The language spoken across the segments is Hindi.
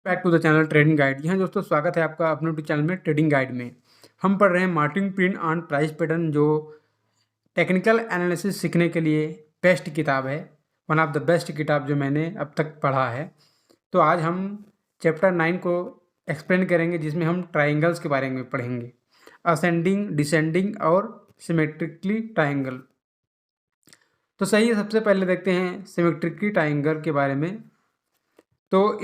Back to the channel trading guide. जी हाँ दोस्तों, स्वागत है आपका अपने यूट्यूब चैनल में ट्रेडिंग गाइड में। हम पढ़ रहे हैं Martin Pring on price pattern, जो टेक्निकल एनालिसिस सीखने के लिए बेस्ट किताब है। वन ऑफ द बेस्ट किताब जो मैंने अब तक पढ़ा है। तो आज हम चैप्टर 9 को एक्सप्लेन करेंगे, जिसमें हम ट्राइंगल्स के बारे में पढ़ेंगे। असेंडिंग, डिसेंडिंग और सिमेट्रिकली ट्राइंगल। तो सही है, सबसे पहले देखते हैं सिमेट्रिकली ट्राइंगल के बारे में। तो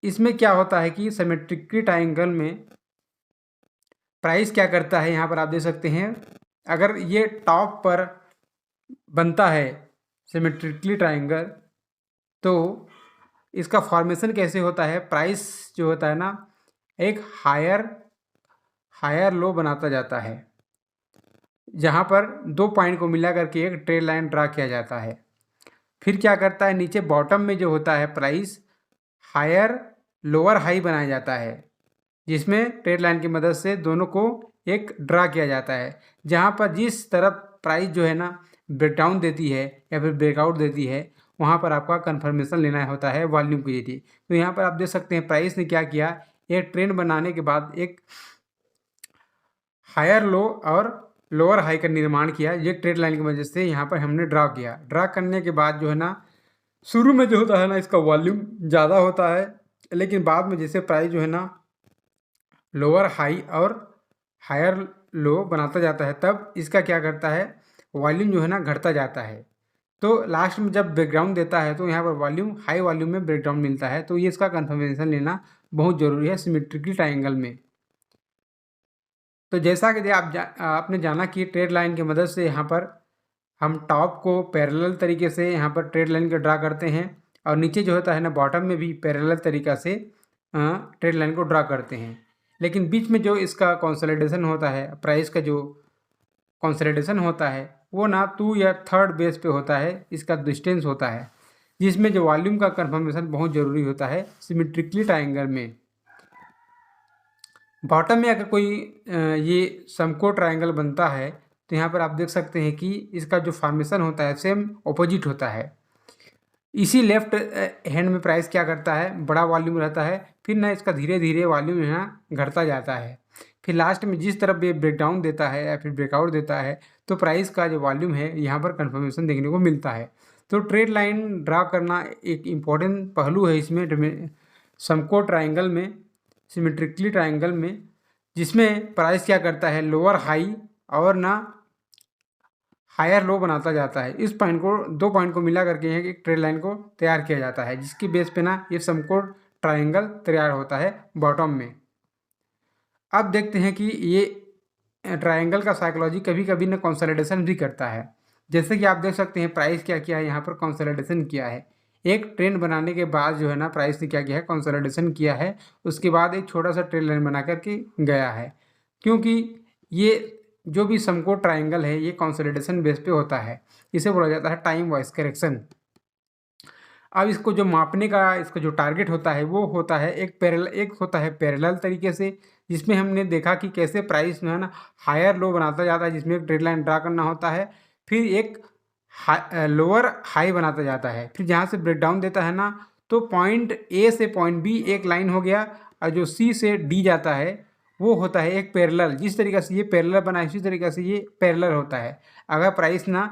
इसमें क्या होता है कि सिमेट्रिकली ट्राइंगल में प्राइस क्या करता है, यहाँ पर आप देख सकते हैं। अगर ये टॉप पर बनता है सिमेट्रिकली ट्राइंगल, तो इसका फॉर्मेशन कैसे होता है। प्राइस जो होता है ना, एक हायर लो बनाता जाता है, जहाँ पर दो पॉइंट को मिला करके एक ट्रेड लाइन ड्रा किया जाता है। फिर क्या करता है, नीचे बॉटम में जो होता है प्राइस हायर लोअर हाई बनाया जाता है, जिसमें ट्रेड लाइन की मदद से दोनों को एक ड्रा किया जाता है। जहाँ पर जिस तरफ प्राइस जो है ना ब्रेकडाउन देती है या फिर ब्रेकआउट देती है, वहाँ पर आपका कंफर्मेशन लेना होता है वॉल्यूम के जरिए। तो यहाँ पर आप देख सकते हैं प्राइस ने क्या किया, एक ट्रेंड बनाने के बाद एक हायर लो और लोअर हाई का निर्माण किया। ये ट्रेड लाइन की वजह से यहाँ पर हमने ड्रा किया। ड्रा करने के बाद जो है ना, शुरू में जो होता है ना, इसका वॉल्यूम ज़्यादा होता है, लेकिन बाद में जैसे प्राइस जो है ना लोअर हाई और हायर लो बनाता जाता है, तब इसका क्या करता है, वॉल्यूम जो है ना घटता जाता है। तो लास्ट में जब ब्रेकडाउन देता है, तो यहाँ पर वॉल्यूम हाई वॉल्यूम में ब्रेकडाउन मिलता है। तो ये इसका कंफर्मेशन लेना बहुत ज़रूरी है सिमेट्रिकल ट्राइंगल में। तो जैसा कि आपने जाना कि ट्रेड लाइन की मदद से यहाँ पर हम टॉप को पैरेलल तरीके से यहाँ पर ट्रेड लाइन को ड्रा करते हैं, और नीचे जो होता है ना बॉटम में भी पैरेलल तरीका से ट्रेड लाइन को ड्रा करते हैं। लेकिन बीच में जो इसका कंसोलिडेशन होता है, प्राइस का जो कंसोलिडेशन होता है, वो ना 2 या 3rd बेस पे होता है, इसका डिस्टेंस होता है, जिसमें जो वॉल्यूम का कंफर्मेशन बहुत ज़रूरी होता है सिमेट्रिकली ट्राइंगल में। बॉटम में अगर कोई ये समकोण ट्राइंगल बनता है, तो यहाँ पर आप देख सकते हैं कि इसका जो फॉर्मेशन होता है सेम ऑपोजिट होता है। इसी लेफ्ट हैंड में प्राइस क्या करता है, बड़ा वॉल्यूम रहता है, फिर ना इसका धीरे धीरे वॉल्यूम यहाँ घटता जाता है। फिर लास्ट में जिस तरफ ये ब्रेकडाउन देता है या फिर ब्रेकआउट देता है, तो प्राइस का जो वॉल्यूम है यहाँ पर कन्फर्मेशन देखने को मिलता है। तो ट्रेड लाइन ड्रा करना एक इम्पॉर्टेंट पहलू है इसमें समकोण ट्राइंगल में, सिमेट्रिकली ट्राइंगल में, जिसमें प्राइस क्या करता है, लोअर हाई और ना हायर लो बनाता जाता है। इस पॉइंट को, दो पॉइंट को मिला करके एक ट्रेड लाइन को तैयार किया जाता है, जिसकी बेस पे ना ये समकोण ट्राइंगल तैयार होता है बॉटम में। अब देखते हैं कि ये ट्राइंगल का साइकोलॉजी कभी कभी ना कंसोलिडेशन भी करता है। जैसे कि आप देख सकते हैं प्राइस क्या किया है, यहाँ पर कंसोलिडेशन किया है। एक ट्रेंड बनाने के बाद जो है ना प्राइस ने क्या किया है, कंसोलिडेशन किया है। उसके बाद एक छोटा सा ट्रेड लाइन बना करके गया है, क्योंकि ये जो भी समकोण ट्राइंगल है ये कंसोलिडेशन बेस पे होता है। इसे बोला जाता है टाइम वाइज करेक्शन। अब इसको जो मापने का इसका जो टारगेट होता है, वो होता है एक होता है पैरेलल तरीके से, जिसमें हमने देखा कि कैसे प्राइस जो है ना हायर लो बनाता जाता है, जिसमें एक ट्रेड लाइन ड्रा करना होता है। फिर एक लोअर हाई बनाता जाता है, फिर जहाँ से ब्रेकडाउन देता है ना, तो पॉइंट ए से पॉइंट बी एक लाइन हो गया, और जो सी से डी जाता है वो होता है एक पैरेलल। जिस तरीके से ये पैरेलल बना है, इसी तरीके से ये पैरेलल होता है। अगर प्राइस ना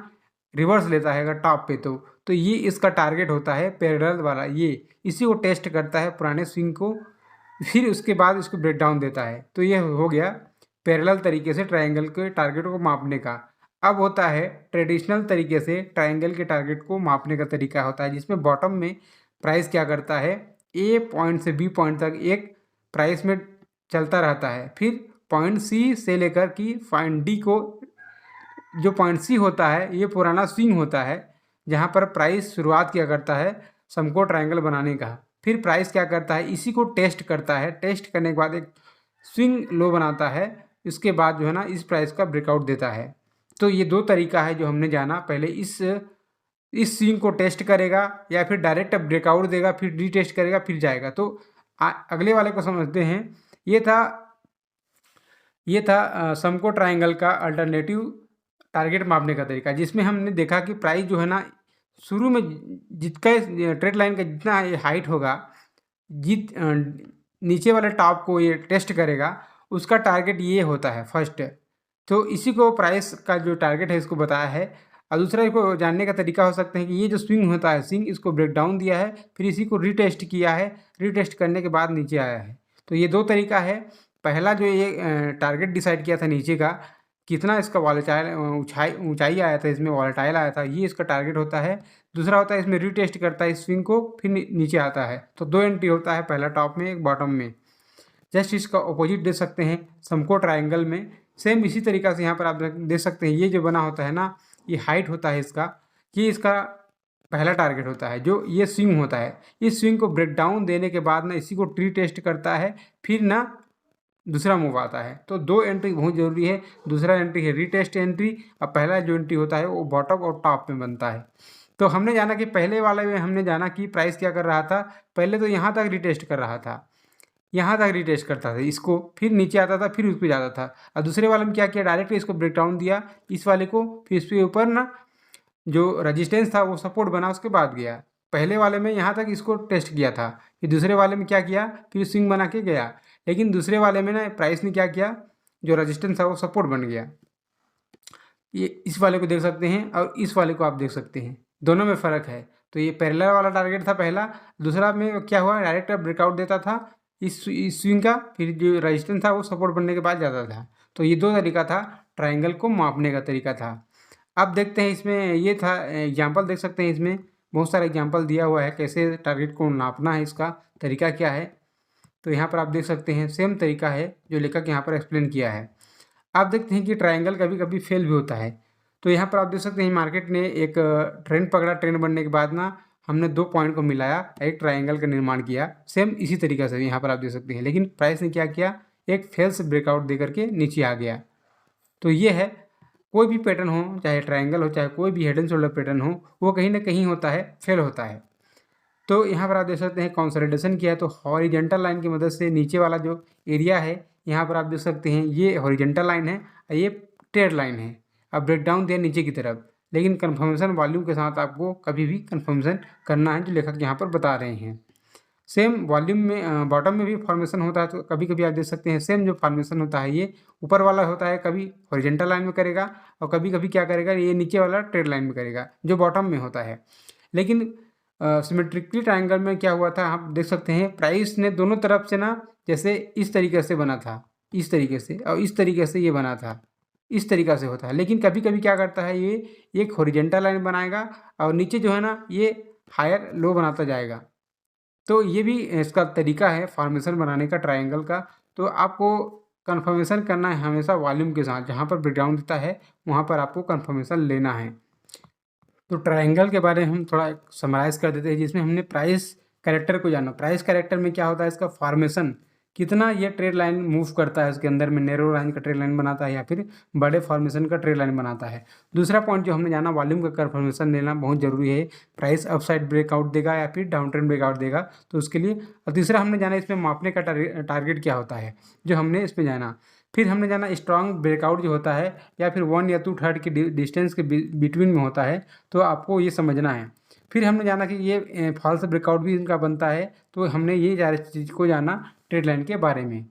रिवर्स लेता है अगर टॉप पे, तो ये इसका टारगेट होता है पैरेलल वाला। ये इसी को टेस्ट करता है पुराने स्विंग को, फिर उसके बाद इसको ब्रेक डाउन देता है। तो ये हो गया पैरेलल तरीके से ट्रायंगल के टारगेट को मापने का। अब होता है ट्रेडिशनल तरीके से ट्रायंगल के टारगेट को मापने का तरीका होता है, जिसमें बॉटम में प्राइस क्या करता है, ए पॉइंट से बी पॉइंट तक एक प्राइस में चलता रहता है। फिर पॉइंट सी से लेकर कि पॉइंट डी को, जो पॉइंट सी होता है ये पुराना स्विंग होता है, जहाँ पर प्राइस शुरुआत किया करता है समकोण ट्रायंगल बनाने का। फिर प्राइस क्या करता है, इसी को टेस्ट करता है। टेस्ट करने के बाद एक स्विंग लो बनाता है, इसके बाद जो है ना इस प्राइस का ब्रेकआउट देता है। तो ये दो तरीका है जो हमने जाना। पहले इस स्विंग को टेस्ट करेगा, या फिर डायरेक्ट ब्रेकआउट देगा, फिर रीटेस्ट करेगा, फिर जाएगा। तो अगले वाले को समझते हैं। ये था समकोण ट्रायंगल का अल्टरनेटिव टारगेट मापने का तरीका, जिसमें हमने देखा कि प्राइस जो है ना शुरू में जितना ट्रेड लाइन का जितना हाइट होगा, नीचे वाले टॉप को ये टेस्ट करेगा, उसका टारगेट ये होता है फर्स्ट। तो इसी को प्राइस का जो टारगेट है इसको बताया है। और दूसरा इसको जानने का तरीका हो सकता है कि ये जो स्विंग होता है, स्विंग इसको ब्रेक डाउन दिया है, फिर इसी को रीटेस्ट किया है, रीटेस्ट करने के बाद नीचे आया है। तो ये दो तरीका है। पहला जो ये टारगेट डिसाइड किया था नीचे का, कितना इसका वॉलेटाइल ऊंचाई आया था, इसमें वॉलेटाइल आया था, ये इसका टारगेट होता है। दूसरा होता है इसमें रीटेस्ट करता है स्विंग को, फिर नीचे आता है। तो दो एंट्री होता है, पहला टॉप में एक बॉटम में। जस्ट इसका ऑपोजिट दे सकते हैं समकोण ट्रायंगल में। सेम इसी तरीक़ा से यहाँ पर आप देख सकते हैं, ये जो बना होता है ना, ये हाइट होता है इसका, ये इसका पहला टारगेट होता है। जो ये स्विंग होता है, इस स्विंग को ब्रेक डाउन देने के बाद ना इसी को ट्री टेस्ट करता है, फिर ना दूसरा मूव आता है। तो दो एंट्री बहुत ज़रूरी है। दूसरा एंट्री है रीटेस्ट एंट्री, और पहला जो एंट्री होता है वो बॉटम और टॉप में बनता है। तो हमने जाना कि पहले वाले में हमने जाना कि प्राइस क्या कर रहा था, पहले तो यहाँ तक रीटेस्ट कर रहा था, यहाँ तक रीटेस्ट करता था इसको, फिर नीचे आता था, फिर उस पर जाता था। और दूसरे वाले में क्या किया, डायरेक्ट इसको ब्रेक डाउन दिया इस वाले को, फिर इसके ऊपर ना जो रजिस्टेंस था वो सपोर्ट बना, उसके बाद गया। पहले वाले में यहाँ तक इसको टेस्ट किया था, फिर दूसरे वाले में क्या किया, फिर स्विंग बना के गया। लेकिन दूसरे वाले में ना प्राइस ने क्या किया, जो रजिस्टेंस था वो सपोर्ट बन गया। ये इस वाले को देख सकते हैं और इस वाले को आप देख सकते हैं, दोनों में फ़र्क है। तो ये पैरेलल वाला टारगेट था पहला, दूसरा में क्या हुआ, डायरेक्ट ब्रेकआउट देता था इस स्विंग का, फिर जो रजिस्टेंस था वो सपोर्ट बनने के बाद जाता था। तो ये दो तरीका था ट्रायंगल को मापने का तरीका था। अब देखते हैं इसमें, ये था एग्जाम्पल देख सकते हैं, इसमें बहुत सारा एग्जाम्पल दिया हुआ है कैसे टारगेट को नापना है, इसका तरीका क्या है। तो यहाँ पर आप देख सकते हैं सेम तरीका है जो लेखक यहाँ पर एक्सप्लेन किया है। आप देखते हैं कि ट्रायंगल कभी कभी फेल भी होता है। तो यहाँ पर आप देख सकते हैं मार्केट ने एक ट्रेंड पकड़ा, ट्रेंड बनने के बाद ना हमने दो पॉइंट को मिलाया, एक ट्रायंगल का निर्माण किया। सेम इसी तरीके से यहाँ पर आप देख सकते हैं, लेकिन प्राइस ने क्या किया, एक फेल्स ब्रेकआउट दे करके नीचे आ गया। तो ये है, कोई भी पैटर्न हो, चाहे ट्रायंगल हो, चाहे कोई भी हेड एंड शोल्डर पैटर्न हो, वो कहीं ना कहीं होता है, फेल होता है। तो यहाँ पर आप देख सकते हैं कंसोलिडेशन किया है, तो हॉरिजेंटल लाइन की मदद से नीचे वाला जो एरिया है, यहाँ पर आप देख सकते हैं ये हॉरिजेंटल लाइन है और ये टेड लाइन है। अब ब्रेक डाउन दिया नीचे की तरफ, लेकिन कन्फर्मेशन वॉल्यूम के साथ आपको कभी भी कन्फर्मेशन करना है, जो लेखक यहाँ पर बता रहे हैं। सेम वॉल्यूम में बॉटम में भी फॉर्मेशन होता है, तो कभी कभी आप देख सकते हैं सेम जो फॉर्मेशन होता है ये ऊपर वाला होता है, कभी हॉरिजेंटल लाइन में करेगा और कभी कभी क्या करेगा, ये नीचे वाला ट्रेड लाइन में करेगा जो बॉटम में होता है। लेकिन सिमेट्रिकली ट्रायंगल में क्या हुआ था, आप देख सकते हैं प्राइस ने दोनों तरफ से ना, जैसे इस तरीके से बना था, इस तरीके से, और इस तरीके से ये बना था, इस तरीक़ा से होता है। लेकिन कभी कभी क्या करता है, ये एक हॉरिजेंटल लाइन बनाएगा और नीचे जो है ना ये हायर लो बनाता जाएगा। तो ये भी इसका तरीका है फॉर्मेशन बनाने का ट्रायंगल का। तो आपको कन्फर्मेशन करना है हमेशा वॉल्यूम के साथ, जहाँ पर ब्रेकडाउन देता है वहाँ पर आपको कन्फर्मेशन लेना है। तो ट्रायंगल के बारे में हम थोड़ा समराइज़ कर देते हैं, जिसमें हमने प्राइस कैरेक्टर को जाना। प्राइस कैरेक्टर में क्या होता है, इसका फॉर्मेशन कितना ये ट्रेड लाइन मूव करता है, उसके अंदर में नैरो लाइन का ट्रेड लाइन बनाता है या फिर बड़े फॉर्मेशन का ट्रेड लाइन बनाता है। दूसरा पॉइंट जो हमने जाना, वॉल्यूम का कन्फर्मेशन लेना बहुत ज़रूरी है। प्राइस अपसाइड ब्रेकआउट देगा या फिर डाउन ट्रेंड ब्रेकआउट देगा, तो उसके लिए। और तीसरा हमने जाना इसमें मापने का टारगेट क्या होता है, जो हमने इसमें जाना। फिर हमने जाना स्ट्रॉन्ग ब्रेकआउट जो होता है या फिर 1 या 2 थर्ड की डिस्टेंस के बिटवीन में होता है, तो आपको ये समझना है। फिर हमने जाना कि ये फॉल्स ब्रेकआउट भी इनका बनता है, तो हमने ये सारी चीज़ को जाना ट्रेड लाइन के बारे में।